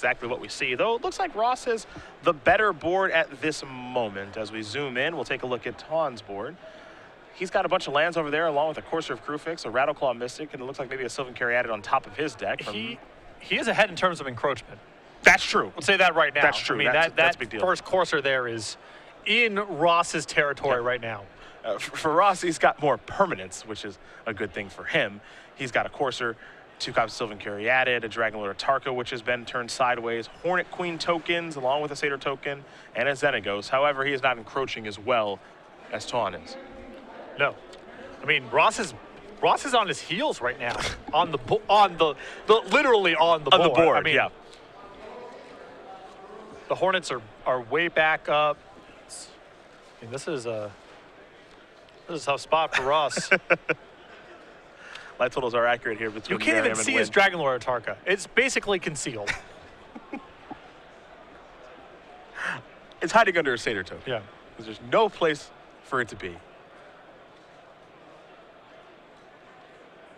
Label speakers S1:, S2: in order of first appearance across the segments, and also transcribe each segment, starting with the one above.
S1: exactly what we see. Though it looks like Ross is the better board at this moment. As we zoom in, we'll take a look at Tuan's board. He's got a bunch of lands over there along with a Courser of Crewfix, a Rattleclaw Mystic, and it looks like maybe a Sylvan Caryatid on top of his deck.
S2: He is ahead in terms of encroachment.
S1: That's true.
S2: We'll say that right now.
S1: That's true.
S2: I mean,
S1: that's a big deal.
S2: First Courser there is in Ross's territory right now.
S1: For Ross, he's got more permanence, which is a good thing for him. He's got a Courser, 2 copies of Sylvan Caryatid, a Dragonlord Atarka, which has been turned sideways, Hornet Queen tokens, along with a Satyr token, and a Xenagos. However, he is not encroaching as well as Tuan is.
S2: No. I mean, Ross is on his heels right now, literally on the board. I mean,
S1: yeah.
S2: The Hornets are way back up. I mean, this is a tough spot for Ross.
S1: Light totals are accurate here between
S2: You can't
S1: Merriam
S2: even
S1: and
S2: see
S1: Nguyen.
S2: his Dragonlord Atarka. It's basically concealed.
S1: It's hiding under a Satyr token.
S2: Yeah.
S1: Because there's no place for it to be.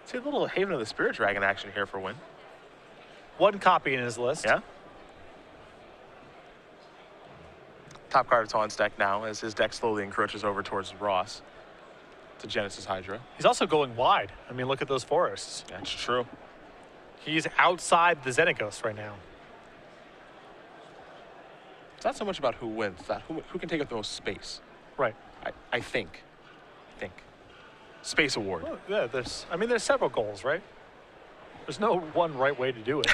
S1: See a little Haven of the Spirit Dragon action here for Nguyen.
S2: 1 copy in his list.
S1: Yeah. Top card of Tuan's deck now as his deck slowly encroaches over towards Ross to Genesis Hydra.
S2: He's also going wide. I mean, look at those forests.
S1: That's true.
S2: He's outside the Xenagos right now.
S1: It's not so much about who wins, it's not who can take up the most space.
S2: Right.
S1: I think. Space award.
S2: Well, yeah, there's several goals, right? There's no one right way to do it.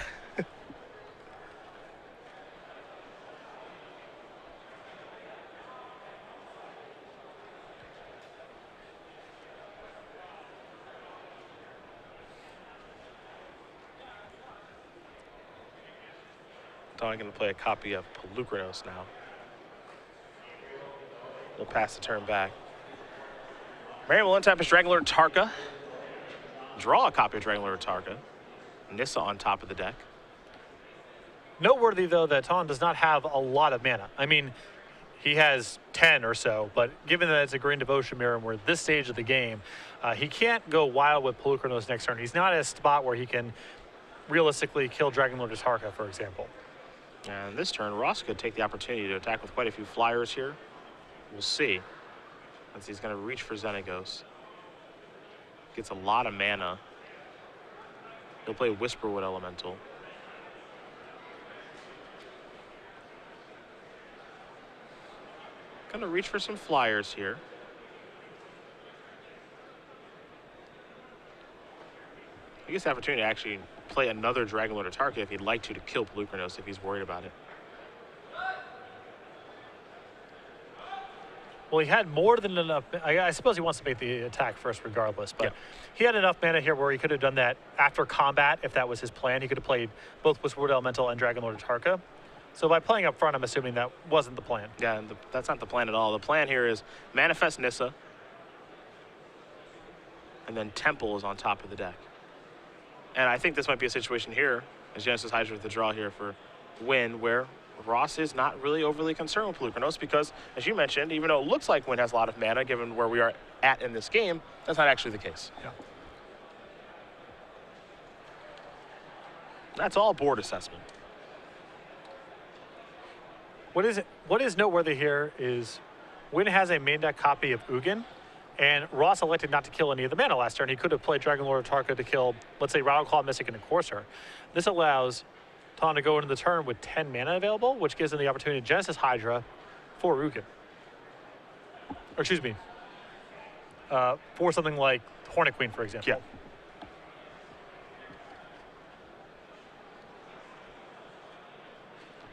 S1: I'm going to play a copy of Pelucranos now. We'll pass the turn back. Merriam will untap his Dragonlord Atarka. Draw a copy of Dragonlord Atarka. Nissa on top of the deck.
S2: Noteworthy, though, that Tuan does not have a lot of mana. I mean, he has 10 or so, but given that it's a Green Devotion Merriam, we're at this stage of the game, he can't go wild with Pelucranos next turn. He's not at a spot where he can realistically kill Dragonlord Atarka, for example.
S1: And this turn, Ross could take the opportunity to attack with quite a few flyers here. We'll see. As he's going to reach for Xenagos. Gets a lot of mana. He'll play Whisperwood Elemental. Going to reach for some flyers here. He gets the opportunity to actually play another Dragonlord Atarka if he'd like to kill Pelucranos if he's worried about it.
S2: Well, he had more than enough. I suppose he wants to make the attack first regardless, but he had enough mana here where he could have done that after combat if that was his plan. He could have played both Whisperwood Elemental and Dragonlord Atarka. So by playing up front, I'm assuming that wasn't the plan.
S1: Yeah, and that's not the plan at all. The plan here is manifest Nissa, and then Temple is on top of the deck. And I think this might be a situation here, as Genesis Hydra with the draw here for Nguyen, where Ross is not really overly concerned with Pelucranos because, as you mentioned, even though it looks like Nguyen has a lot of mana, given where we are at in this game, that's not actually the case.
S2: Yeah.
S1: That's all board assessment.
S2: What is noteworthy here is Nguyen has a main deck copy of Ugin, and Ross elected not to kill any of the mana last turn. He could have played Dragonlord Atarka to kill, let's say, Rattleclaw Mystic and a Courser. This allows Tuan to go into the turn with 10 mana available, which gives him the opportunity to Genesis Hydra for Ugin. Or excuse me, for something like Hornet Queen, for example.
S1: Yeah.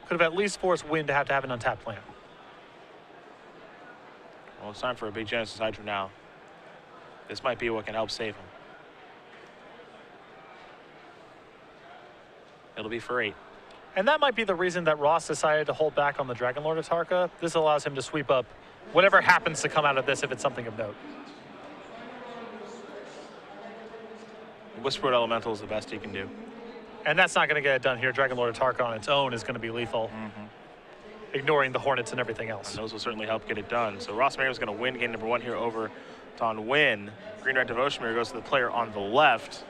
S2: Could have at least forced Nguyen to have an untapped land.
S1: Well, it's time for a big Genesis Hydra now. This might be what can help save him. It'll be for 8.
S2: And that might be the reason that Ross decided to hold back on the Dragonlord Atarka. This allows him to sweep up whatever happens to come out of this if it's something of note.
S1: Whisperwood Elemental is the best he can do.
S2: And that's not going to get it done here. Dragonlord Atarka on its own is going to be lethal, ignoring the Hornets and everything else.
S1: And those will certainly help get it done. So Ross Merriam is going to win game number 1 here over Tuan Nguyen. Green Red Devotion Mirror goes to the player on the left.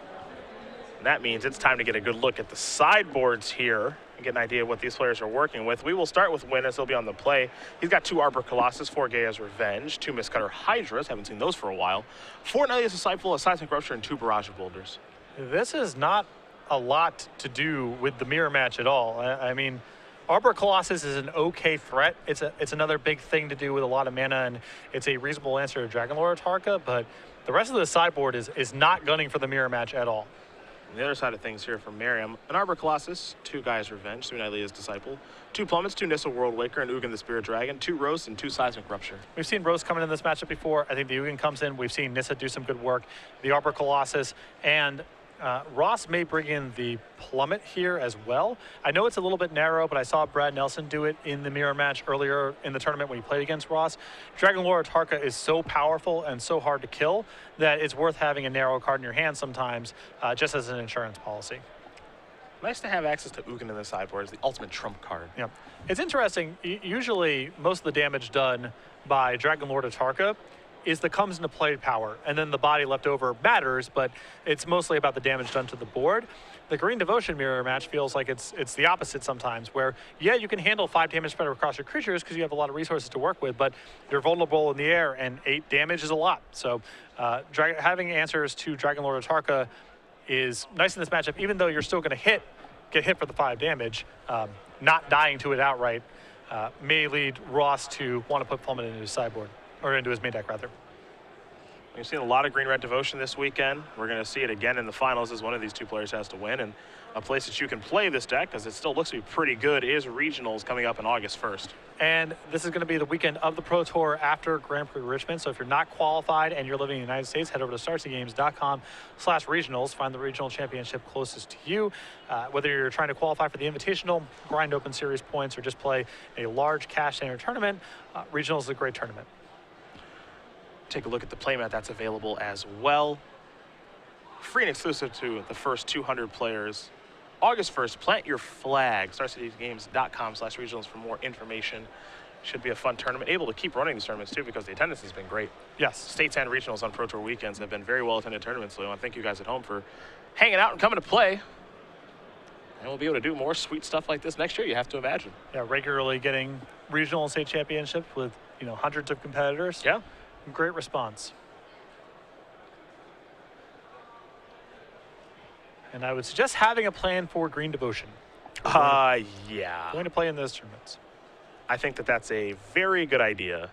S1: And that means it's time to get a good look at the sideboards here and get an idea of what these players are working with. We will start with Nguyen as he'll be on the play. He's got 2 Arbor Colossus, 4 Gaia's Revenge, 2 Mistcutter Hydras, haven't seen those for a while, 4 Nellius Disciple, a Seismic Rupture, and 2 Barrage of Boulders.
S2: This is not a lot to do with the mirror match at all. I mean, Arbor Colossus is an okay threat. It's another big thing to do with a lot of mana, and it's a reasonable answer to Dragonlord Atarka, but the rest of the sideboard is not gunning for the mirror match at all.
S1: On the other side of things here from Merriam, an Arbor Colossus, 2 Gaia's Revenge, 3 Nylea's Disciple, 2 Plummets, 2 Nissa World Waker, and Ugin the Spirit Dragon, 2 Roast, and 2 Seismic Rupture.
S2: We've seen Roast coming in this matchup before. I think the Ugin comes in. We've seen Nissa do some good work. The Arbor Colossus, and Ross may bring in the Plummet here as well. I know it's a little bit narrow, but I saw Brad Nelson do it in the mirror match earlier in the tournament when he played against Ross. Dragonlord Atarka is so powerful and so hard to kill that it's worth having a narrow card in your hand sometimes, just as an insurance policy.
S1: Nice to have access to Ugin in the sideboard as the ultimate trump card.
S2: Yeah, it's interesting. Usually, most of the damage done by Dragonlord Atarka is the comes into play power, and then the body left over matters, but it's mostly about the damage done to the board. The Green Devotion mirror match feels like it's the opposite sometimes, where, yeah, you can handle 5 damage spread across your creatures because you have a lot of resources to work with, but you're vulnerable in the air, and 8 damage is a lot. So having answers to Dragonlord Atarka is nice in this matchup, even though you're still going to get hit for the 5 damage. Not dying to it outright may lead Ross to want to put Plummet into his sideboard, or into his main deck, rather.
S1: We've seen a lot of Green-Red Devotion this weekend. We're going to see it again in the finals as one of these 2 players has to win. And a place that you can play this deck, because it still looks to be pretty good, is Regionals coming up on August 1st.
S2: And this is going to be the weekend of the Pro Tour after Grand Prix Richmond. So if you're not qualified and you're living in the United States, head over to StarCityGames.com/regionals. Find the regional championship closest to you. Whether you're trying to qualify for the Invitational, grind Open Series points, or just play a large cash standard tournament, Regionals is a great tournament.
S1: Take a look at the playmat that's available as well. Free and exclusive to the first 200 players. August 1st, plant your flag. StarCityGames.com/regionals for more information. Should be a fun tournament. Able to keep running these tournaments too because the attendance has been great.
S2: Yes.
S1: States and regionals on Pro Tour weekends have been very well attended tournaments. So I want to thank you guys at home for hanging out and coming to play. And we'll be able to do more sweet stuff like this next year, you have to imagine.
S2: Yeah, regularly getting regional and state championships with, hundreds of competitors.
S1: Yeah.
S2: Great response. And I would suggest having a plan for Green Devotion.
S1: Yeah.
S2: Going to play in those tournaments.
S1: I think that that's a very good idea.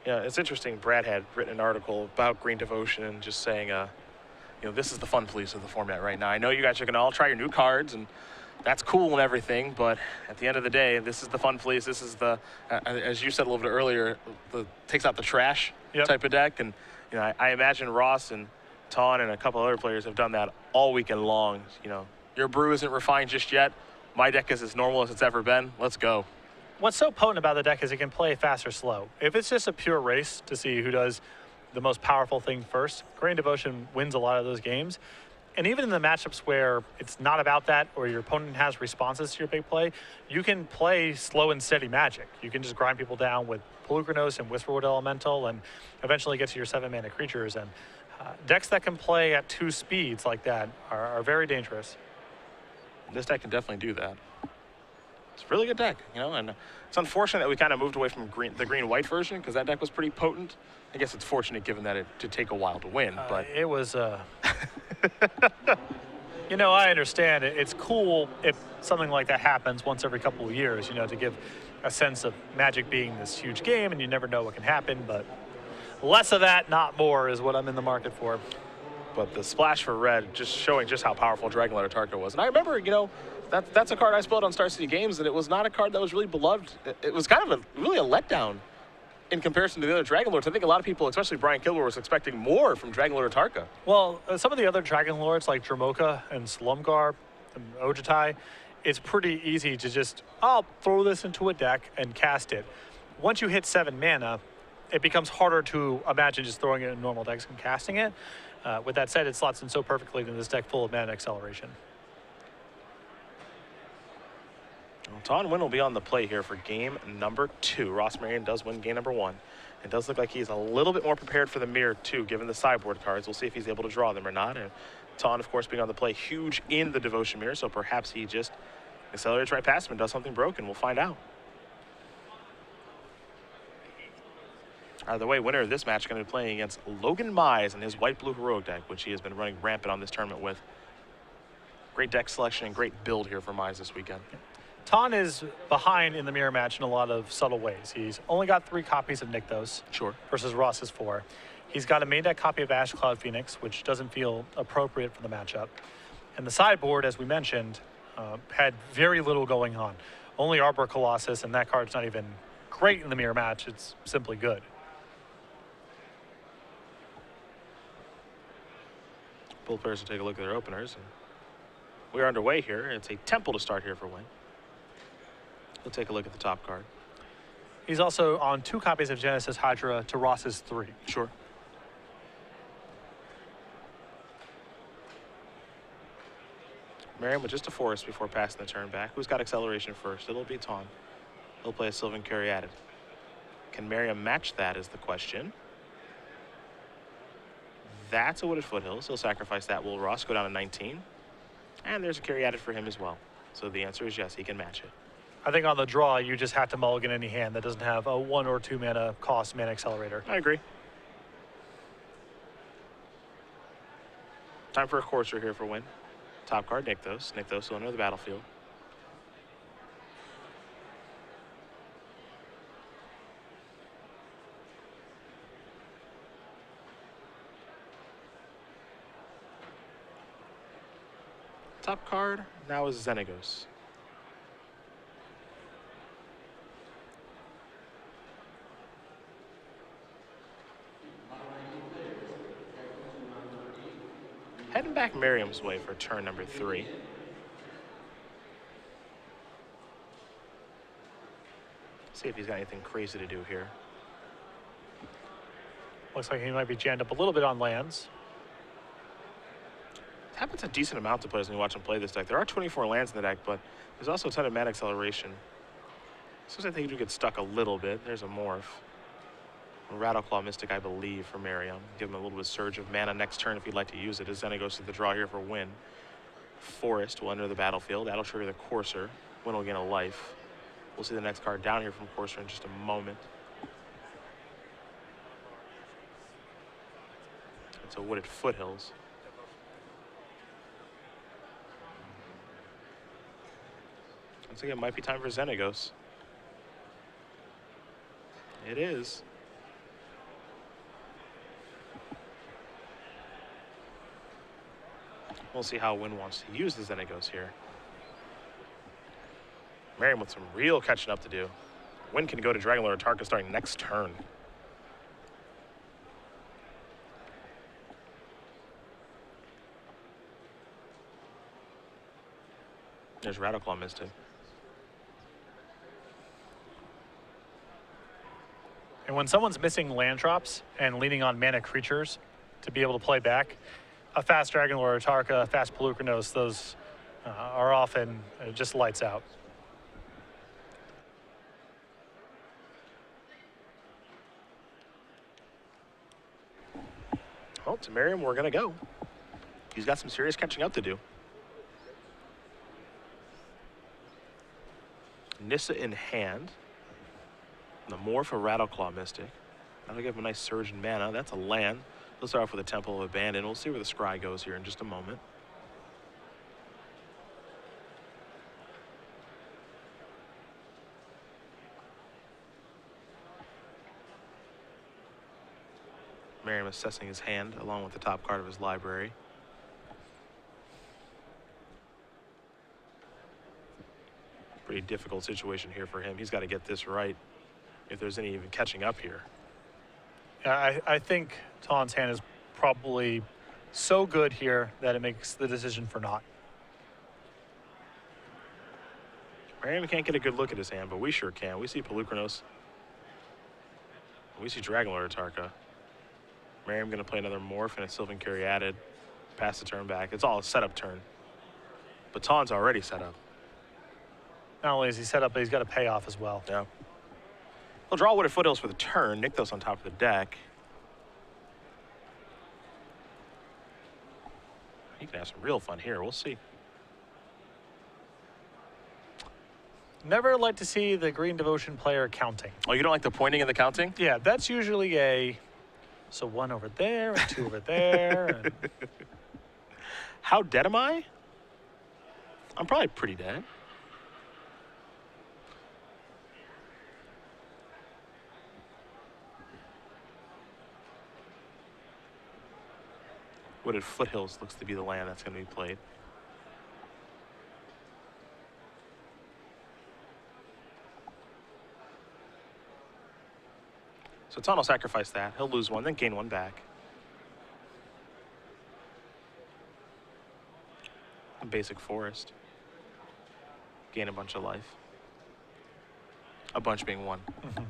S1: Yeah, it's interesting. Brad had written an article about Green Devotion and just saying, this is the fun police of the format right now. I know you guys are going to all try your new cards, and that's cool and everything, but at the end of the day, this is the fun police. This is the, as you said a little bit earlier, takes out the trash type of deck. And I imagine Ross and Tuan and a couple other players have done that all weekend long. Your brew isn't refined just yet. My deck is as normal as it's ever been. Let's go.
S2: What's so potent about the deck is it can play fast or slow. If it's just a pure race to see who does the most powerful thing first, Green Devotion wins a lot of those games. And even in the matchups where it's not about that, or your opponent has responses to your big play, you can play slow and steady Magic. You can just grind people down with Polukranos and Whisperwood Elemental and eventually get to your 7-mana creatures. And decks that can play at 2 speeds like that are very dangerous.
S1: This deck can definitely do that. It's a really good deck, and it's unfortunate that we kind of moved away from the green-white version because that deck was pretty potent. I guess it's fortunate given that it did take a while to win, but
S2: it was I understand it. It's cool if something like that happens once every couple of years, to give a sense of Magic being this huge game and you never know what can happen, but less of that, not more, is what I'm in the market for.
S1: But the splash for red just showing just how powerful Dragonlord Atarka was. And I remember, that's a card I spelled on Star City Games, and it was not a card that was really beloved. It was kind of really a letdown in comparison to the other Dragonlords. I think a lot of people, especially Brian Kilgore, was expecting more from Dragonlord Atarka.
S2: Well, some of the other Dragonlords like Dromoka and Slumgar and Ojutai, it's pretty easy to just, I'll throw this into a deck and cast it. Once you hit 7 mana, it becomes harder to imagine just throwing it in normal decks and casting it. With that said, it slots in so perfectly in this deck full of mana acceleration.
S1: Well, Tuan Nguyen will be on the play here for game number 2. Ross Merriam does win game number 1. It does look like he's a little bit more prepared for the mirror, too, given the sideboard cards. We'll see if he's able to draw them or not. And Tuan, of course, being on the play, huge in the devotion mirror, so perhaps he just accelerates right past him and does something broken. We'll find out. Either way, winner of this match is going to be playing against Logan Mize and his white-blue heroic deck, which he has been running rampant on this tournament with. Great deck selection and great build here for Mize this weekend.
S2: Tuan is behind in the mirror match in a lot of subtle ways. He's only got 3 copies of Nykthos versus Ross's 4. He's got a main deck copy of Ash Cloud Phoenix, which doesn't feel appropriate for the matchup. And the sideboard, as we mentioned, had very little going on. Only Arbor Colossus, and that card's not even great in the mirror match. It's simply good.
S1: Both players will take a look at their openers. And we are underway here. It's a Temple to start here for Nguyen. We'll take a look at the top card.
S2: He's also on 2 copies of Genesis Hydra to Ross's 3.
S1: Sure. Merriam with just a forest before passing the turn back. Who's got acceleration first? It'll be Tuan. He'll play a Sylvan Caryatid. Can Merriam match that is the question. That's a Wooded Foothills. He'll sacrifice that. Will Ross go down to 19? And there's a Caryatid for him as well. So the answer is yes, he can match it.
S2: I think on the draw, you just have to mulligan any hand that doesn't have a 1 or 2 mana cost mana accelerator.
S1: I agree. Time for a Courser here for Nguyen. Top card, Nykthos. Nykthos will enter the battlefield. Top card now is Xenagos. Heading back Merriam's way for turn number 3. See if he's got anything crazy to do here.
S2: Looks like he might be jammed up a little bit on lands.
S1: It happens a decent amount to players when you watch them play this deck. There are 24 lands in the deck, but there's also a ton of mana acceleration. Sometimes I think you do get stuck a little bit. There's a Morph. A Rattleclaw Mystic, I believe, for Merriam. Give him a little bit of surge of mana next turn if he'd like to use it. As Zenny goes to the draw here for Nguyen. Forest will enter the battlefield. That'll trigger the Courser. Nguyen will gain a life. We'll see the next card down here from Courser in just a moment. It's a Wooded Foothills. Once again, it might be time for Xenagos. It is. We'll see how Nguyen wants to use the Xenagos here. Merriam with some real catching up to do. Nguyen can go to Dragon Lord Tarka starting next turn. There's Rattleclaw Mystic.
S2: And when someone's missing land drops and leaning on mana creatures to be able to play back, a fast Dragon Lord Tarka, a fast Pelucranos, those are often just lights out.
S1: Well, to Merriam, we're going to go. He's got some serious catching up to do. Nissa in hand. The Morph of Rattleclaw Mystic. That'll give him a nice surge in mana. That's a land. Let's start off with a Temple of Abandon. We'll see where the Scry goes here in just a moment. Merriam assessing his hand along with the top card of his library. Pretty difficult situation here for him. He's got to get this right if there's any even catching up here.
S2: Yeah, I think Tuan's hand is probably so good here that it makes the decision for not.
S1: Merriam can't get a good look at his hand, but we sure can. We see Pelucranos. We see Dragon Lord Tarka. Merriam going to play another Morph and a Sylvan Caryatid. Pass the turn back. It's all a setup turn. But Tuan's already set up.
S2: Not only is he set up, but he's got a payoff as well.
S1: Yeah. He'll draw Wooded Foothills for the turn. Nykthos on top of the deck. He can have some real fun here. We'll see.
S2: Never like to see the Green Devotion player counting.
S1: Oh, you don't like the pointing and the counting?
S2: Yeah, that's usually a, so 1 over there and 2 over there. And
S1: How dead am I? I'm probably pretty dead. Wooded Foothills looks to be the land that's going to be played. So Tuan will sacrifice that. He'll lose 1, then gain 1 back. A basic forest. Gain a bunch of life. A bunch being 1.
S2: mm-hmm.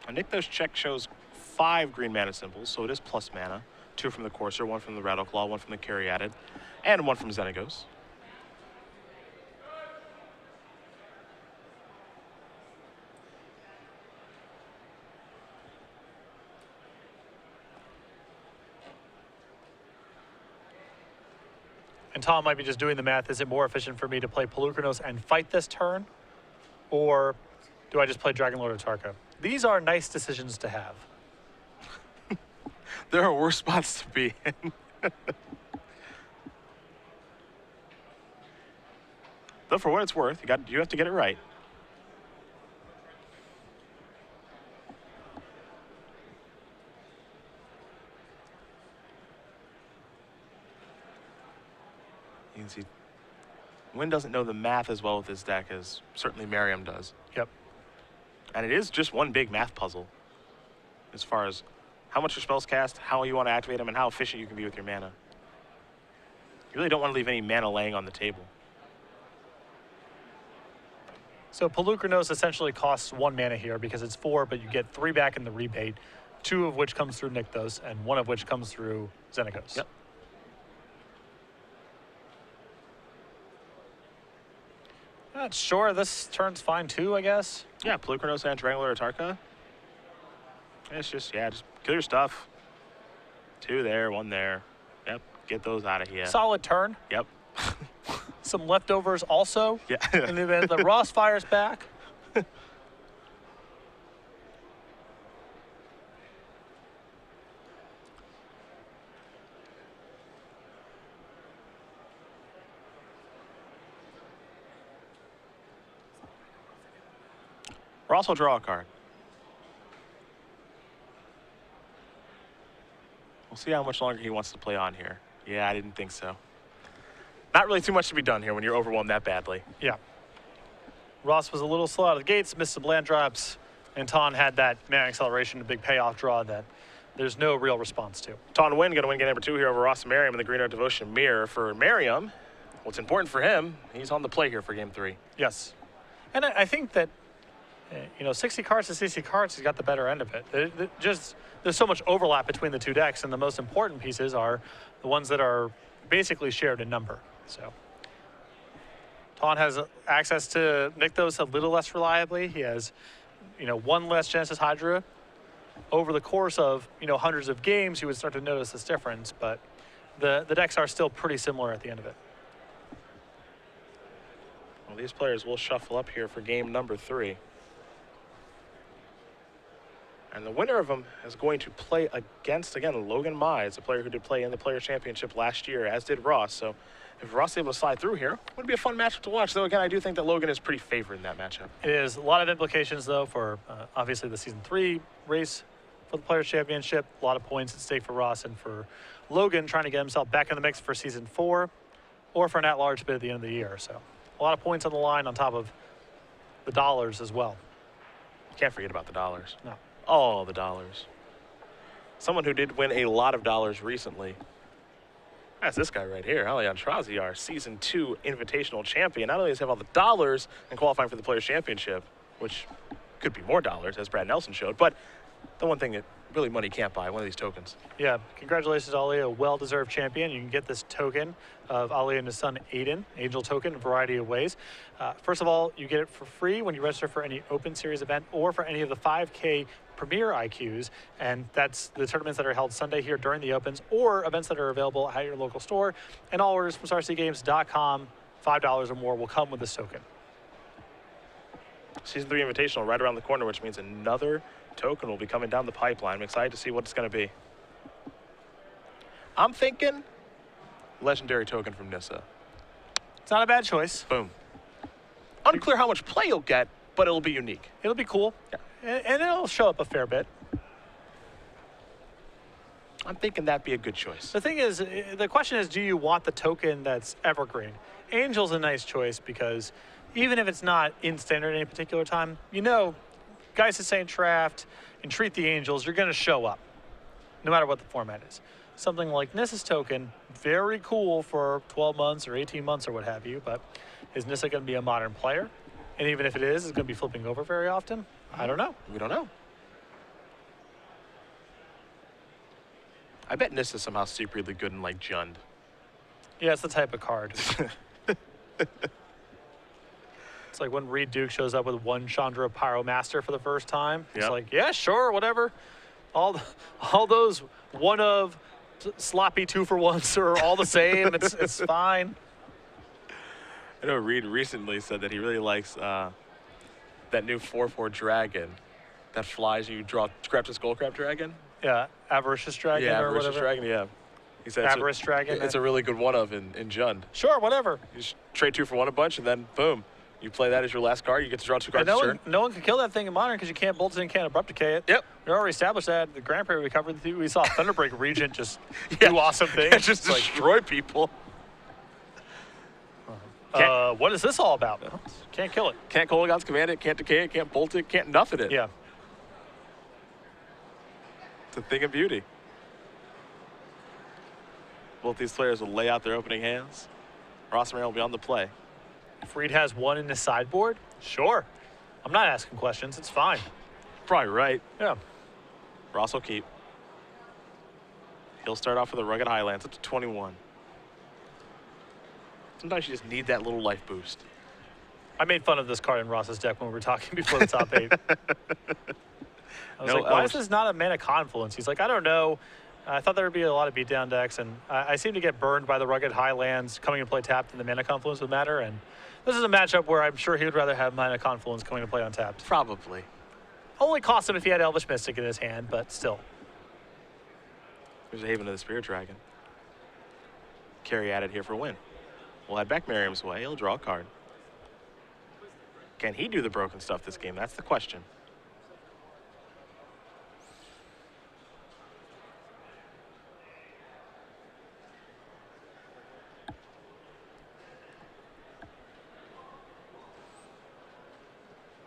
S1: A Nykthos check shows 5 green mana symbols, so it is plus mana. 2 from the Courser, 1 from the Rattleclaw, 1 from the Caryatid, and 1 from Xenagos.
S2: And Tom might be just doing the math. Is it more efficient for me to play Polukranos and fight this turn? Or do I just play Dragonlord of Tarka? These are nice decisions to have.
S1: There are worse spots to be in. Though for what it's worth, you have to get it right. You can see Nguyen doesn't know the math as well with his deck as certainly Merriam does.
S2: Yep.
S1: And it is just one big math puzzle as far as how much your spells cast, how you want to activate them, and how efficient you can be with your mana. You really don't want to leave any mana laying on the table.
S2: So Polukranos essentially costs 1 mana here because it's 4, but you get 3 back in the rebate, 2 of which comes through Nykthos, and 1 of which comes through Xenagos.
S1: Yep.
S2: Sure, this turn's fine too, I guess.
S1: Yeah, Polukranos and Dragonlord of Tarka. It's just, yeah, just kill your stuff. 2 there, 1 there. Yep, get those out of here.
S2: Solid turn.
S1: Yep.
S2: Some leftovers also.
S1: Yeah.
S2: In the event the Ross fires back.
S1: Ross will draw a card. We'll see how much longer he wants to play on here. Yeah, I didn't think so. Not really too much to be done here when you're overwhelmed that badly.
S2: Yeah. Ross was a little slow out of the gates, missed some land drops, and Tuan had that mana acceleration, a big payoff draw that there's no real response to.
S1: Tuan Nguyen going to win game number 2 here over Ross and Merriam in the Green Art Devotion Mirror. For Merriam, what's important for him, he's on the play here for game 3.
S2: Yes. And I think that, 60 cards to 60 cards, he's got the better end of it. There's so much overlap between the 2 decks, and the most important pieces are the ones that are basically shared in number. So Tuan has access to Nykthos a little less reliably. He has, 1 less Genesis Hydra. Over the course of, hundreds of games, you would start to notice this difference, but the decks are still pretty similar at the end of it.
S1: Well, these players will shuffle up here for game number 3. And the winner of them is going to play against, again, Logan Mize, a player who did play in the Players' Championship last year, as did Ross. So if Ross is able to slide through here, it would be a fun matchup to watch. Though, again, I do think that Logan is pretty favored in that matchup.
S2: It is a lot of implications, though, for obviously the Season 3 race for the Players' Championship. A lot of points at stake for Ross and for Logan trying to get himself back in the mix for Season 4 or for an at-large bid at the end of the year. So a lot of points on the line on top of the dollars as well.
S1: Can't forget about the dollars.
S2: No.
S1: All the dollars. Someone who did win a lot of dollars recently. That's this guy right here, Alian Trazi, our Season 2 Invitational Champion. Not only does he have all the dollars and qualifying for the Players' Championship, which could be more dollars, as Brad Nelson showed, but the one thing that really money can't buy, one of these tokens.
S2: Yeah, congratulations, Ali, a well-deserved champion. You can get this token of Ali and his son, Aiden, Angel token, in a variety of ways. First of all, you get it for free when you register for any Open Series event or for any of the 5K Premier IQs, and that's the tournaments that are held Sunday here during the Opens or events that are available at your local store. And all orders from StarCgames.com, $5 or more, will come with this token.
S1: Season 3 Invitational right around the corner, which means another token will be coming down the pipeline. I'm excited to see what it's going to be. I'm thinking legendary token from Nissa.
S2: It's not a bad choice.
S1: Boom. Unclear how much play you'll get, but it'll be unique.
S2: It'll be cool.
S1: Yeah.
S2: And it'll show up a fair bit.
S1: I'm thinking that'd be a good choice.
S2: The thing is, the question is, do you want the token that's evergreen? Angel's a nice choice because even if it's not in standard at any particular time, you know, guys that say draft and treat the Angels, you're going to show up, no matter what the format is. Something like Nissa's token, very cool for 12 months or 18 months or what have you, but is Nissa going to be a modern player? And even if it is, it's going to be flipping over very often? I don't know.
S1: We don't know. I bet Nissa's somehow secretly good in, like, Jund.
S2: Yeah, it's the type of card. It's like when Reed Duke shows up with one Chandra Pyromaster for the first time. It's
S1: Yep.
S2: like, yeah, sure, whatever. All those one of sloppy 2-for-1s are all the same. It's fine.
S1: I know Reed recently said that he really likes that new 4/4 dragon that flies. You draw Scrap's Skullcrab dragon.
S2: Yeah, Avaricious Dragon
S1: Yeah,
S2: or
S1: Avaricious
S2: whatever.
S1: Dragon. Yeah, he said
S2: Avarice Dragon.
S1: It's a really good one of in Jund.
S2: Sure, whatever.
S1: You just trade 2 for 1 a bunch, and then boom, you play that as your last card. You get to draw 2 cards.
S2: And no one can kill that thing in Modern because you can't bolt it and can't abrupt decay it.
S1: Yep.
S2: We already established that. The Grand Prix we covered, we saw Thunderbreak Regent just do awesome things.
S1: Just
S2: It's like,
S1: destroy people.
S2: what is this all about? Can't kill it.
S1: Can't Kolaghan's command it. Can't decay it. Can't bolt it. Can't nothing it.
S2: Yeah.
S1: It's a thing of beauty. Both these players will lay out their opening hands. Ross and Merriam will be on the play.
S2: If Reed has one in his sideboard, sure. I'm not asking questions. It's fine.
S1: Probably right.
S2: Yeah.
S1: Ross will keep. He'll start off with a Rugged Highlands up to 21. Sometimes you just need that little life boost.
S2: I made fun of this card in Ross's deck when we were talking before the top 8. I was like, why is this not a mana confluence? He's like, I don't know. I thought there would be a lot of beatdown decks, and I seem to get burned by the Rugged Highlands coming to play tapped than the mana confluence would matter. And this is a matchup where I'm sure he would rather have mana confluence coming to play untapped.
S1: Probably.
S2: Only cost him if he had Elvish Mystic in his hand, but still.
S1: There's a Haven of the Spirit Dragon. Carry added here for a win. We'll head back Merriam's way. He'll draw a card. Can he do the broken stuff this game? That's the question.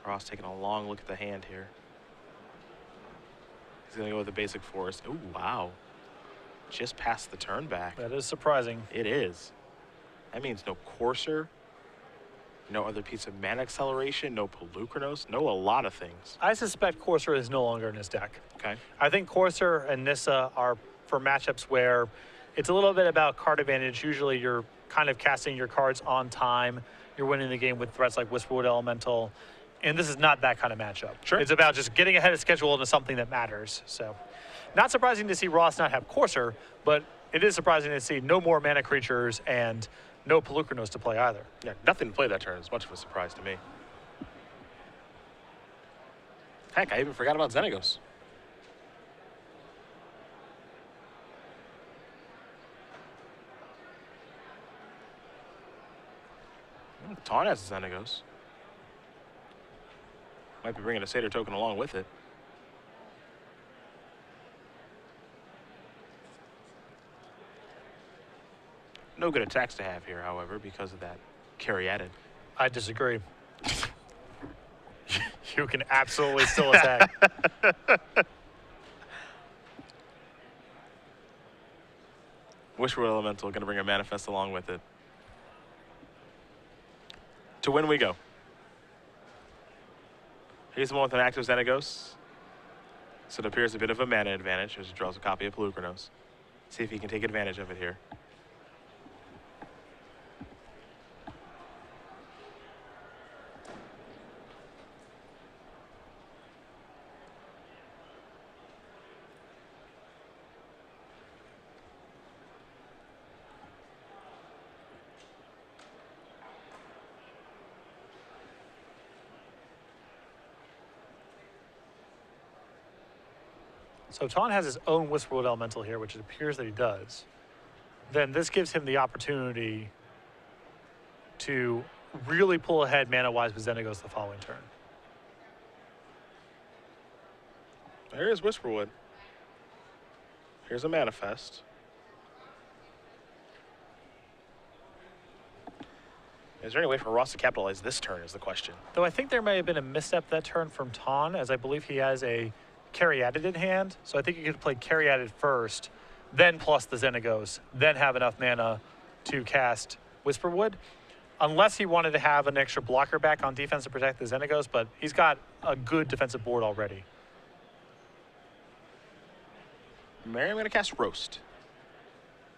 S1: Ross taking a long look at the hand here. He's going to go with the basic forest. Oh, wow. Just past the turn back.
S2: That is surprising.
S1: It is. That means no Courser, no other piece of mana acceleration, no Pelucranos, no a lot of things.
S2: I suspect Courser is no longer in his deck.
S1: Okay.
S2: I think Courser and Nissa are for matchups where it's a little bit about card advantage. Usually you're kind of casting your cards on time. You're winning the game with threats like Whisperwood Elemental. And this is not that kind of matchup.
S1: Sure.
S2: It's about just getting ahead of schedule into something that matters. So not surprising to see Ross not have Courser, but it is surprising to see no more mana creatures and no Pelucranos to play either.
S1: Yeah, nothing to play that turn is much of a surprise to me. Heck, I even forgot about Xenagos. Tuan has a Xenagos. Might be bringing a Satyr token along with it. No good attacks to have here, however, because of that carry added.
S2: I disagree. You can absolutely still attack.
S1: Wishwood Elemental going to bring a Manifest along with it. To win we go. Here's the one with an active Xenagos. So it appears a bit of a mana advantage as he draws a copy of Pelucranos. See if he can take advantage of it here.
S2: So Tuan has his own Whisperwood Elemental here, which it appears that he does. Then this gives him the opportunity to really pull ahead mana-wise with Xenagos the following turn.
S1: Here's Whisperwood. Here's a Manifest. Is there any way for Ross to capitalize this turn is the question.
S2: Though I think there may have been a misstep that turn from Tuan, as I believe he has a Caryatid in hand. So I think you could play Caryatid first, then plus the Xenagos, then have enough mana to cast Whisperwood. Unless he wanted to have an extra blocker back on defense to protect the Xenagos, but he's got a good defensive board already.
S1: Merriam going to cast Roast.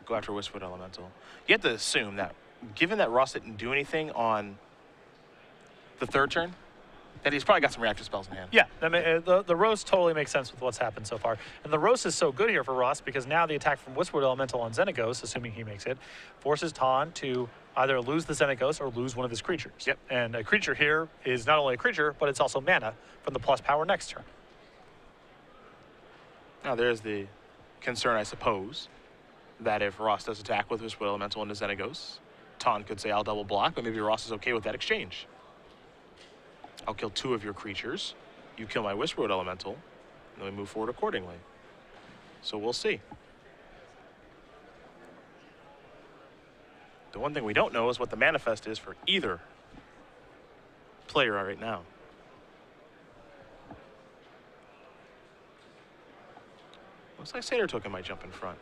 S1: Go after Whisperwood Elemental. You have to assume that, given that Ross didn't do anything on the third turn, that he's probably got some reactive spells in hand.
S2: Yeah, I mean, the Roast totally makes sense with what's happened so far. And the Roast is so good here for Ross because now the attack from Whisperwood Elemental on Xenagos, assuming he makes it, forces Tuan to either lose the Xenagos or lose one of his creatures.
S1: Yep.
S2: And a creature here is not only a creature, but it's also mana from the plus power next turn.
S1: Now there's the concern, I suppose, that if Ross does attack with Whisperwood Elemental into Xenagos, Tuan could say, I'll double block, but maybe Ross is okay with that exchange. I'll kill 2 of your creatures, you kill my Whisperwood Elemental, and then we move forward accordingly. So we'll see. The one thing we don't know is what the manifest is for either player right now. Looks like Satyr Token might jump in front.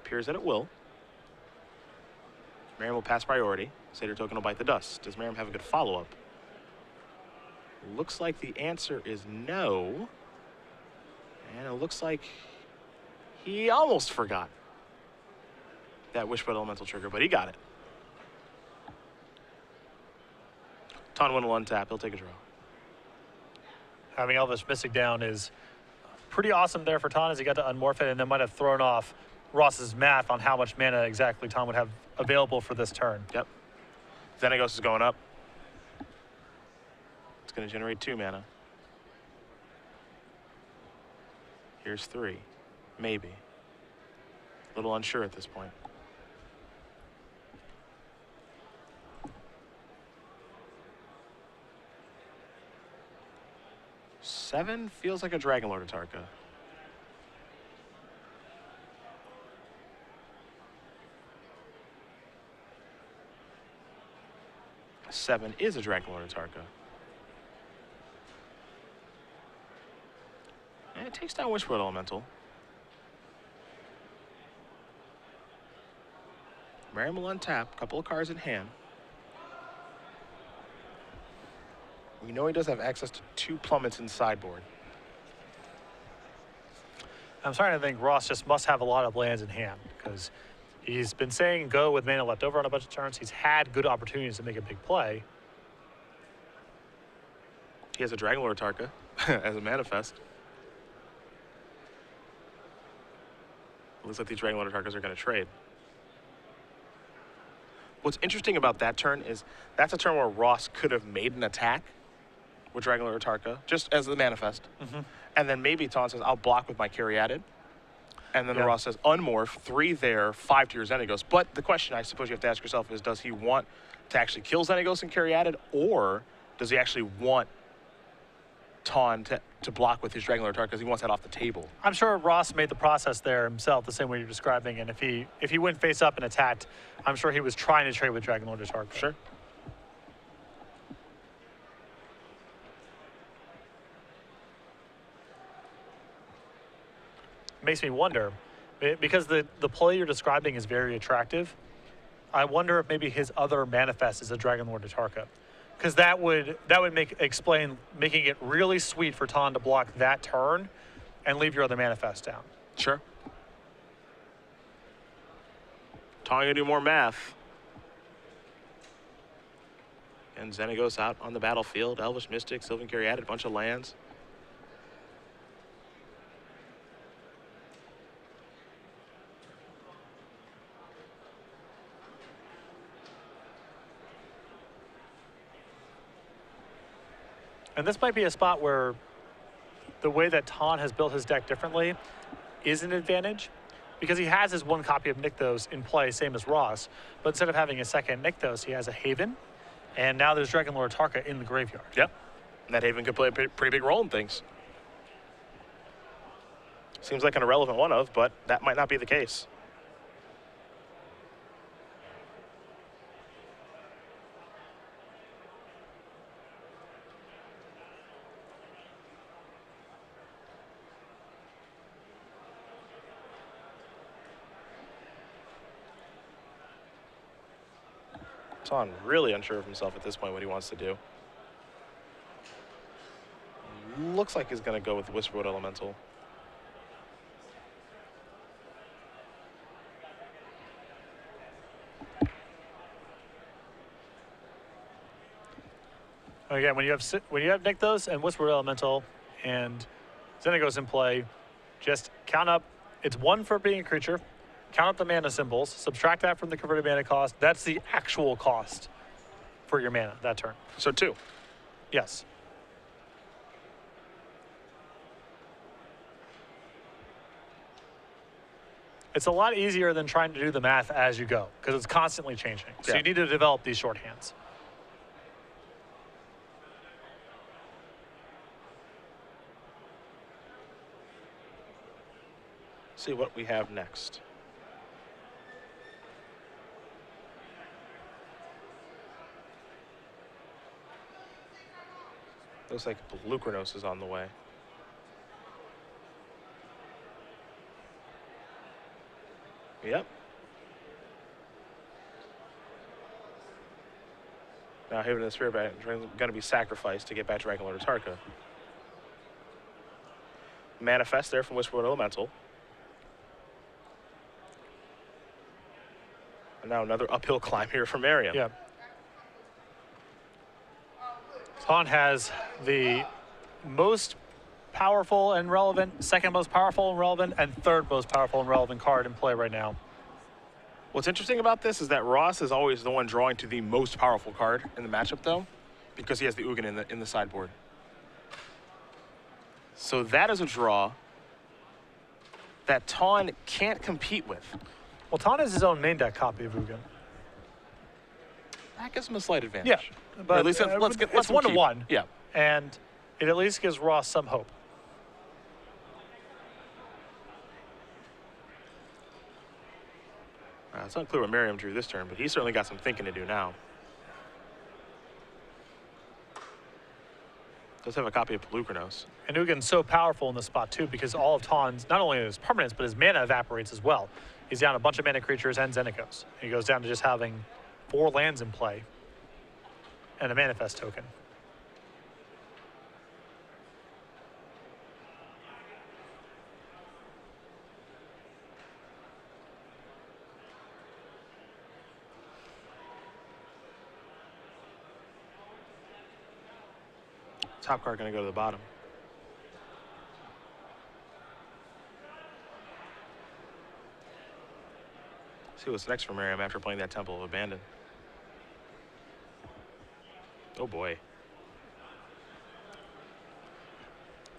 S1: Appears that it will. Merriam will pass priority. Satyr Token will bite the dust. Does Merriam have a good follow-up? Looks like the answer is no. And it looks like he almost forgot that Whisperwood Elemental trigger, but he got it. Tuan will untap. He'll take a draw.
S2: Having Elvish Mystic down is pretty awesome there for Tuan as he got to unmorph it and then might have thrown off Ross's math on how much mana exactly Tuan would have available for this turn.
S1: Yep. Xenagos is going up. It's going to generate 2 mana. Here's 3. Maybe. A little unsure at this point. Seven feels like a Dragon Lord Atarka. Seven is a Dragon Lord Atarka. And it takes down Whisperwood Elemental. Merriam will untap, a couple of cards in hand. We know he does have access to 2 plummets in sideboard.
S2: I'm starting to think Ross just must have a lot of lands in hand because he's been saying go with mana left over on a bunch of turns. He's had good opportunities to make a big play.
S1: He has a Dragon Lord Tarka as a manifest. Looks like these Dragon Lord Tarkas are going to trade. What's interesting about that turn is that's a turn where Ross could have made an attack with Dragon Lord Tarka, just as the manifest. And then maybe Tuan says, I'll block with my Caryatid. And then Ross says, unmorph, 3 there, 5 to your Xenagos. But the question I suppose you have to ask yourself is, does he want to actually kill Xenagos and Caryatid, or does he actually want Tuan to block with his Dragon Lord Tarka because he wants that off the table?
S2: I'm sure Ross made the process there himself the same way you're describing, and if he went face up and attacked, I'm sure he was trying to trade with Dragon Lord Tarka.
S1: Sure.
S2: Makes me wonder, because the play you're describing is very attractive, I wonder if maybe his other manifest is a Dragon Lord Atarka. Because that would explain making it really sweet for Tuan to block that turn and leave your other manifest down.
S1: Sure. Tuan gonna do more math. And Xenagos out on the battlefield. Elvish Mystic, Sylvan Carry added a bunch of lands.
S2: And this might be a spot where the way that Tuan has built his deck differently is an advantage, because he has his one copy of Nykthos in play, same as Ross, but instead of having a second Nykthos, he has a Haven, and now there's Dragonlord Tarka in the graveyard.
S1: Yep. And that Haven could play a pretty big role in things. Seems like an irrelevant one of, but that might not be the case. Tuan really unsure of himself at this point what he wants to do. Looks like he's going to go with the Whisperwood Elemental.
S2: Again, when you have Nykthos and Whisperwood Elemental and Xenagos in play, just count up. It's 1 for being a creature. Count up the mana symbols. Subtract that from the converted mana cost. That's the actual cost for your mana that turn.
S1: So 2.
S2: Yes. It's a lot easier than trying to do the math as you go, because it's constantly changing. So
S1: Yeah.
S2: you need to develop these shorthands.
S1: See what we have next. Looks like Lucranos is on the way. Yep. Now Haven of the Spirit is going to be sacrificed to get back Dragonlord Tarka. Manifest there from Whisperwood Elemental. And now another uphill climb here for Merriam.
S2: Yeah. Tuan has the most powerful and relevant, second most powerful and relevant, and third most powerful and relevant card in play right now.
S1: What's interesting about this is that Ross is always the one drawing to the most powerful card in the matchup, though, because he has the Ugin in the sideboard. So that is a draw that Tuan can't compete with.
S2: Well, Tuan has his own main deck copy of Ugin.
S1: That gives him a slight advantage.
S2: Yeah, but
S1: at least let's
S2: it's 1-1.
S1: Yeah.
S2: And it at least gives Ross some hope.
S1: It's unclear what Merriam drew this turn, but he's certainly got some thinking to do now. Does have a copy of Lucranos.
S2: And Ugin's so powerful in this spot, too, because all of Tuan's, not only his permanence, but his mana evaporates as well. He's down a bunch of mana creatures and Xenagos. He goes down to just having 4 lands in play and a manifest token.
S1: Top card going to go to the bottom. See what's next for Merriam after playing that Temple of Abandon. Oh boy.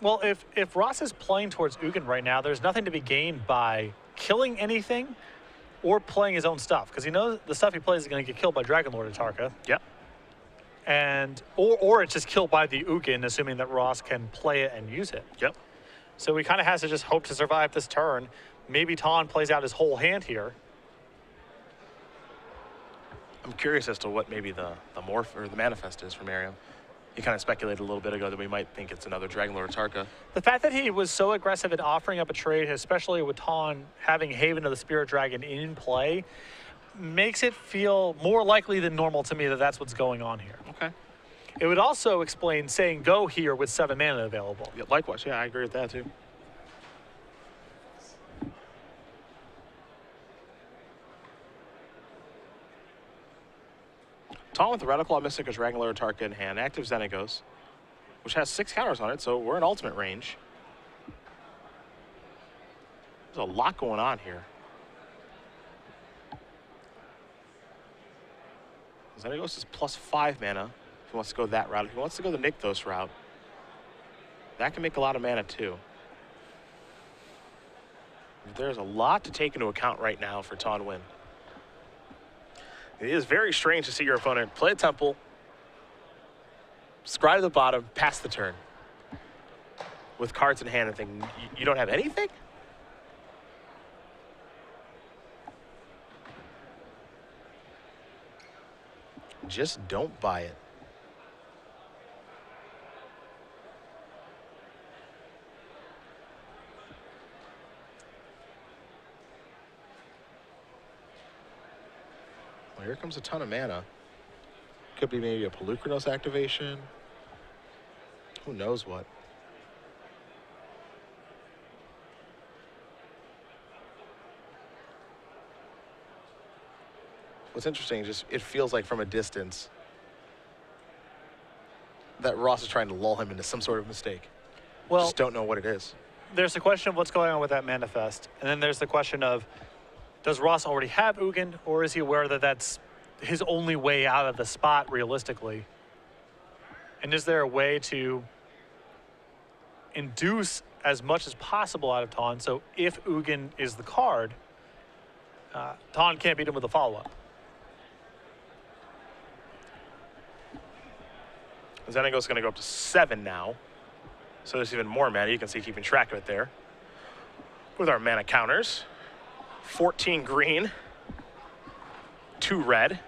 S2: Well, if Ross is playing towards Ugin right now, there's nothing to be gained by killing anything or playing his own stuff, because he knows the stuff he plays is going to get killed by Dragonlord Tarka.
S1: Yep.
S2: And or it's just killed by the Ugin, assuming that Ross can play it and use it.
S1: Yep.
S2: So he kind of has to just hope to survive this turn. Maybe Tuan plays out his whole hand here.
S1: I'm curious as to what maybe the morph or the manifest is for Merriam. You kind of speculated a little bit ago that we might think it's another Dragonlord Tarka.
S2: The fact that he was so aggressive in offering up a trade, especially with Tuan having Haven of the Spirit Dragon in play, makes it feel more likely than normal to me that that's what's going on here.
S1: Okay.
S2: It would also explain saying go here with 7 mana available.
S1: Yeah, likewise, yeah, I agree with that too. Tuan with the Radical Mystic, a Dragon Lord Tarka in hand, active Xenagos, which has 6 counters on it, so we're in ultimate range. There's a lot going on here. Xenagos is +5 mana if he wants to go that route. If he wants to go the Nykthos route, that can make a lot of mana too. There's a lot to take into account right now for Tuan Nguyen. It is very strange to see your opponent play a Temple, scry to the bottom, pass the turn with cards in hand and think, you don't have anything? Just don't buy it. Well, here comes a ton of mana. Could be maybe a Pelucranos activation. Who knows what? What's interesting, just it feels like from a distance that Ross is trying to lull him into some sort of mistake.
S2: Well,
S1: just don't know what it is.
S2: There's the question of what's going on with that manifest, and then there's the question of, does Ross already have Ugin, or is he aware that that's his only way out of the spot realistically? And is there a way to induce as much as possible out of Tuan, so if Ugin is the card, Tuan can't beat him with a follow-up?
S1: Xenagos is going to go up to 7 now. So there's even more mana. You can see keeping track of it there. With our mana counters. 14 green. 2 red.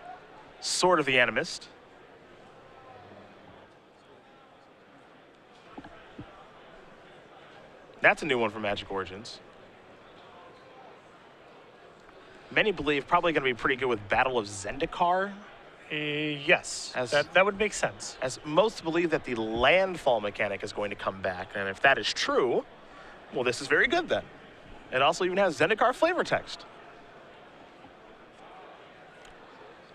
S1: Sword of the Animist. That's a new one from Magic Origins. Many believe probably going to be pretty good with Battle of Zendikar.
S2: Yes, that would make sense.
S1: As most believe that the landfall mechanic is going to come back. And if that is true, well, this is very good then. It also even has Zendikar flavor text.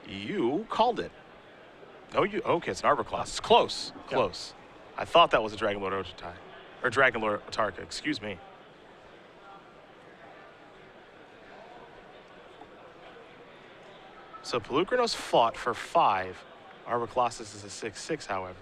S1: You called it. Oh, okay, it's an Arbor Class. It's close, close. Yep. I thought that was a Dragon Lord Ojutai, or Dragon Lord Tarka, excuse me. So Pelucranos fought for 5. Arbor Colossus is a 6/6, however.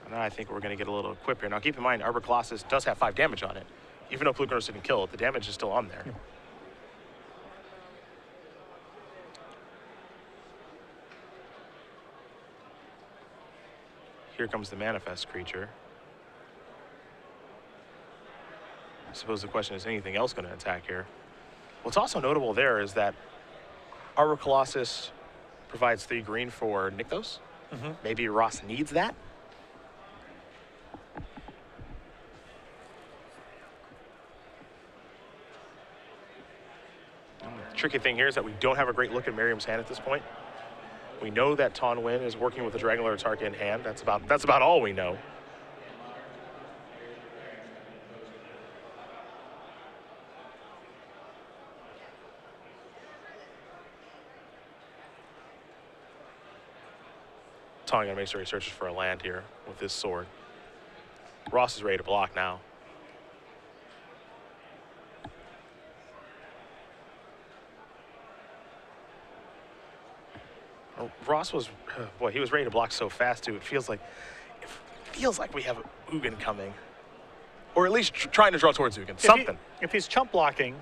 S1: And I think we're going to get a little equip here. Now keep in mind, Arbor Colossus does have 5 damage on it. Even though Pelucranos didn't kill it, the damage is still on there. Yeah. Here comes the manifest creature. I suppose the question is, anything else going to attack here? What's also notable there is that Arbor Colossus provides 3 green for Nykthos. Mm-hmm. Maybe Ross needs that. The tricky thing here is that we don't have a great look at Merriam's hand at this point. We know that Tuan Nguyen is working with the Dragon Lord Tarka in hand. That's about all we know. Tuan gonna make sure he searches for a land here with this sword. Ross is ready to block now. Ross was, boy, he was ready to block so fast too. It feels like we have Ugin coming, or at least trying to draw towards Ugin. Something.
S2: If he's chump blocking,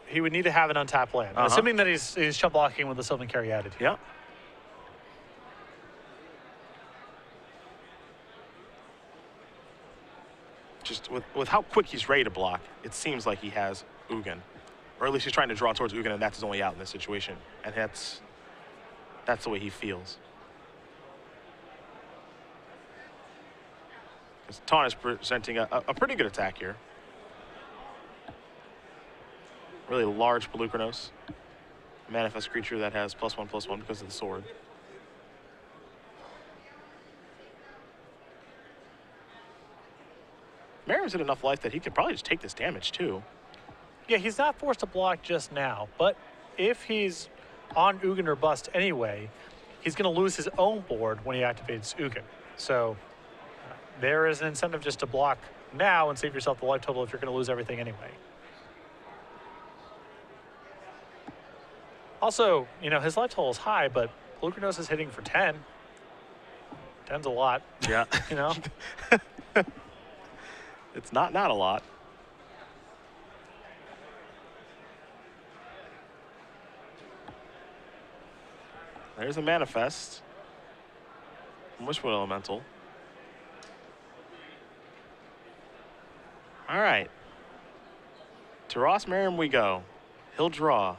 S2: he would need to have an untapped land. Assuming that he's chump blocking with the Sylvan Caryatid.
S1: Yeah. Just with how quick he's ready to block, it seems like he has Ugin. Or at least he's trying to draw towards Ugin, and that's his only out in this situation. And that's the way he feels. Because Tuan is presenting a pretty good attack here. Really large Pelucranos. manifest creature that has +1/+1 because of the sword. Merriam's at enough life that he could probably just take this damage too.
S2: Yeah, he's not forced to block just now, but if he's on Ugin or bust anyway, he's going to lose his own board when he activates Ugin. So there is an incentive just to block now and save yourself the life total if you're going to lose everything anyway. Also, you know, his life total is high, but Lucanos is hitting for 10. 10's a lot.
S1: Yeah.
S2: You know?
S1: It's not a lot. There's a manifest. Wishwood Elemental. All right. To Ross Merriam we go. He'll draw.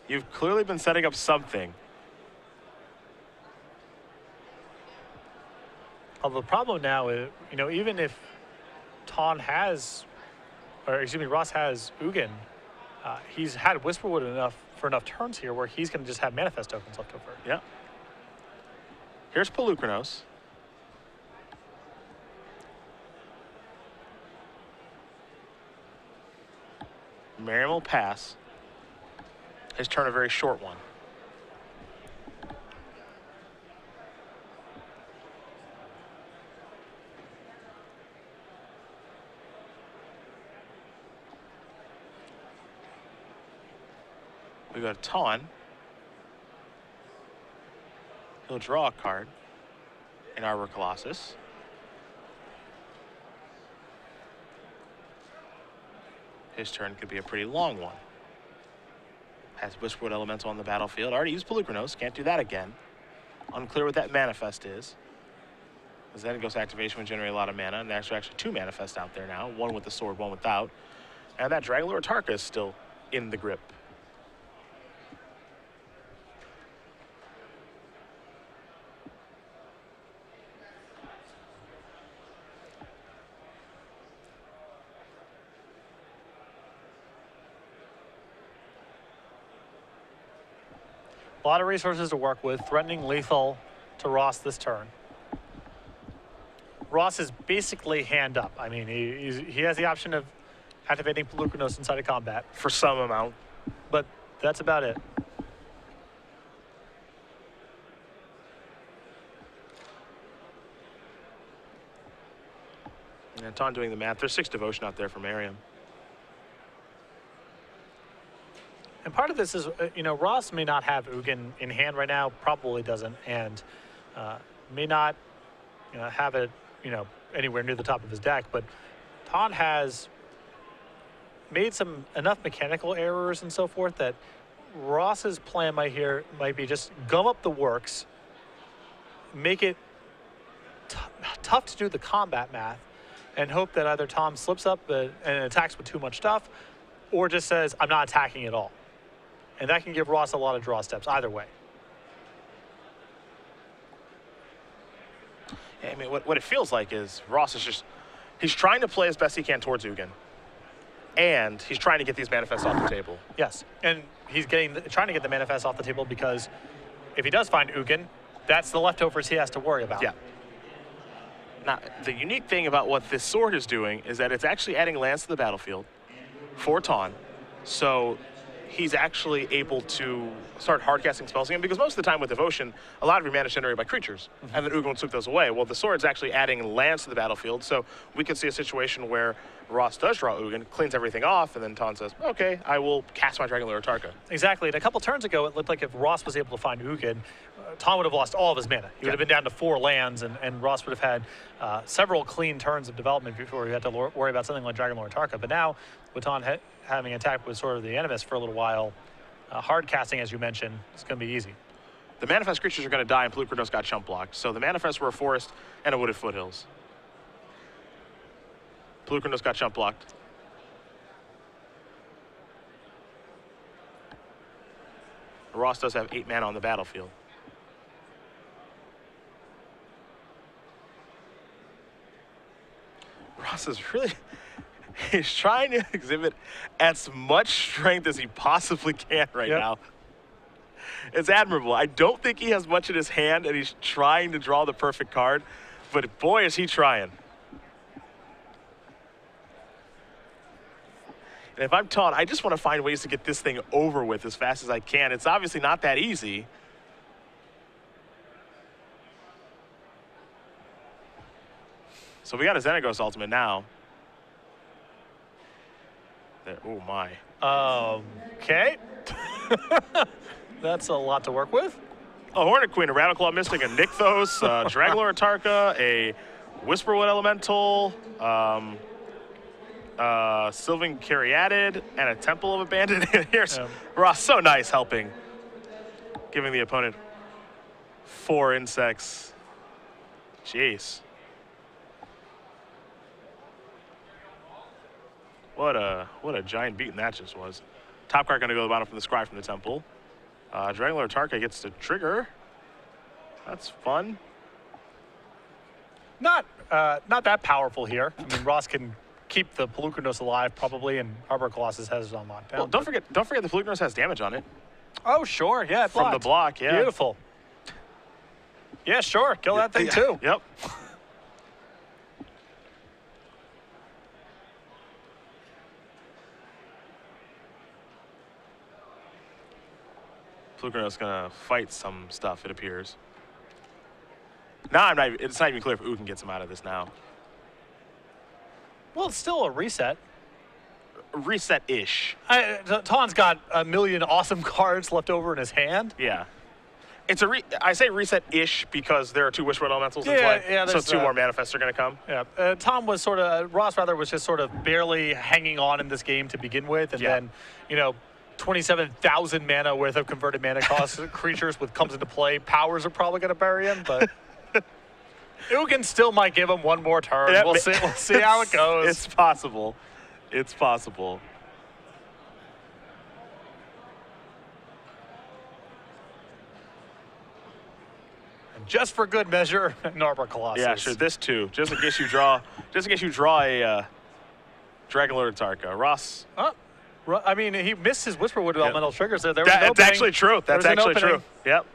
S1: You've clearly been setting up something.
S2: Although the problem now is, you know, even if Tuan has, or excuse me, Ross has Ugin, he's had Whisperwood for enough turns here where he's going to just have manifest tokens left over.
S1: Yeah. Here's Polukranos. Merriam will pass. His turn a very short one. We go to Tuan. He'll draw a card in Arbor Colossus. His turn could be a pretty long one. Has Whisperwood Elemental on the battlefield. Already used Polukranos, can't do that again. Unclear what that manifest is. Because then it goes to activation when generate a lot of mana, and there's actually 2 manifests out there now. One with the sword, one without. And that Dragonlord Tarka is still in the grip.
S2: A lot of resources to work with, threatening lethal to Ross this turn. Ross is basically hand up. I mean, he has the option of activating Polukranos inside of combat.
S1: For some amount.
S2: But that's about it.
S1: And Tuan doing the math. There's 6 devotion out there for Merriam.
S2: And part of this is, you know, Ross may not have Ugin in hand right now, probably doesn't, and may not, you know, have it, you know, anywhere near the top of his deck. But Tuan has made enough mechanical errors and so forth that Ross's plan might be just gum up the works, make it tough to do the combat math, and hope that either Tom slips up and attacks with too much stuff, or just says, I'm not attacking at all. And that can give Ross a lot of draw steps either way.
S1: Yeah, I mean, what it feels like is Ross is just, he's trying to play as best he can towards Ugin. And he's trying to get these manifests off the table.
S2: Yes, and he's trying to get the manifest off the table because if he does find Ugin, that's the leftovers he has to worry about.
S1: Yeah. Now, the unique thing about what this sword is doing is that it's actually adding lands to the battlefield for Tuan. So he's actually able to start hard casting spells again, because most of the time with Devotion, a lot of your mana is generated by creatures, and then Ugin will took those away. Well, the sword's actually adding lands to the battlefield, so we could see a situation where Ross does draw Ugin, cleans everything off, and then Tuan says, okay, I will cast my Dragonlord Tarka.
S2: Exactly, and a couple turns ago, it looked like if Ross was able to find Ugin, Tuan would have lost all of his mana. He would have been down to 4 lands, and Ross would have had several clean turns of development before he had to worry about something like Dragonlord Tarka. But now, with Tuan having attacked with sort of the Animus for a little while, hard casting, as you mentioned, is going to be easy.
S1: The manifest creatures are going to die, and Polukranos got chump blocked. So the manifests were a forest and a wooded foothills. Polukranos got chump blocked. Ross does have 8 mana on the battlefield. Ross is really, He's trying to exhibit as much strength as he possibly can right now. It's admirable. I don't think he has much in his hand, and he's trying to draw the perfect card, but boy, is he trying. And if I'm Tuan, I just want to find ways to get this thing over with as fast as I can. It's obviously not that easy. So we got a Xenagos ultimate now. There, oh my.
S2: Okay. That's a lot to work with.
S1: A Hornet Queen, a Rattleclaw Mystic, a Nykthos, a Dragonlord Atarka, a Whisperwood Elemental, Sylvan Caryatid, and a Temple of Abandoned. Here's Ross, so nice helping, giving the opponent 4 insects. Jeez. What a giant beating that just was. Top card gonna go to the bottom from the Scry from the Temple. Dragonlord Atarka gets to trigger. That's fun.
S2: Not that powerful here. I mean, Ross can keep the Pelucranos alive probably, and Arbor Colossus has it on lockdown.
S1: Well, don't forget the Pelucranos has damage on it.
S2: Oh sure, yeah, it
S1: from the block, yeah.
S2: Beautiful. Yeah, sure, kill that thing too.
S1: Yep. Pelucranos gonna fight some stuff, it appears. Now it's not even clear if Ugin gets him out of this now.
S2: Well, it's still a reset.
S1: Reset-ish.
S2: Tuan's got a million awesome cards left over in his hand.
S1: Yeah. It's I say reset-ish because there are 2 Wishboard Elementals in play,
S2: yeah,
S1: so 2 more manifests are going to come.
S2: Yeah, Tom was Ross rather was just sort of barely hanging on in this game to begin with, and then, 27,000 mana worth of converted mana cost creatures comes into play. Powers are probably going to bury him, but Ugin still might give him one more turn. We'll see how it goes.
S1: It's possible. It's possible.
S2: And just for good measure, Arbor Colossus.
S1: Yeah, sure. This too, just in case you draw a Dragonlord Atarka. Ross.
S2: I mean, he missed his Whisperwood Elemental triggers there.
S1: That's actually true. That's actually true. Yep.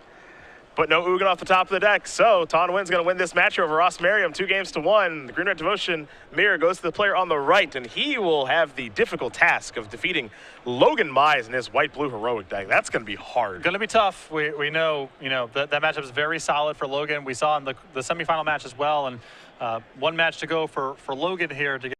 S1: But no Ugin off the top of the deck. So Tuan Nguyen's going to win this match over Ross Merriam, 2-1. The Green Red Devotion mirror goes to the player on the right, and he will have the difficult task of defeating Logan Mize in his white-blue heroic deck. That's going to be hard.
S2: Going to be tough. We know, that matchup is very solid for Logan. We saw in the semifinal match as well, and one match to go for Logan here to get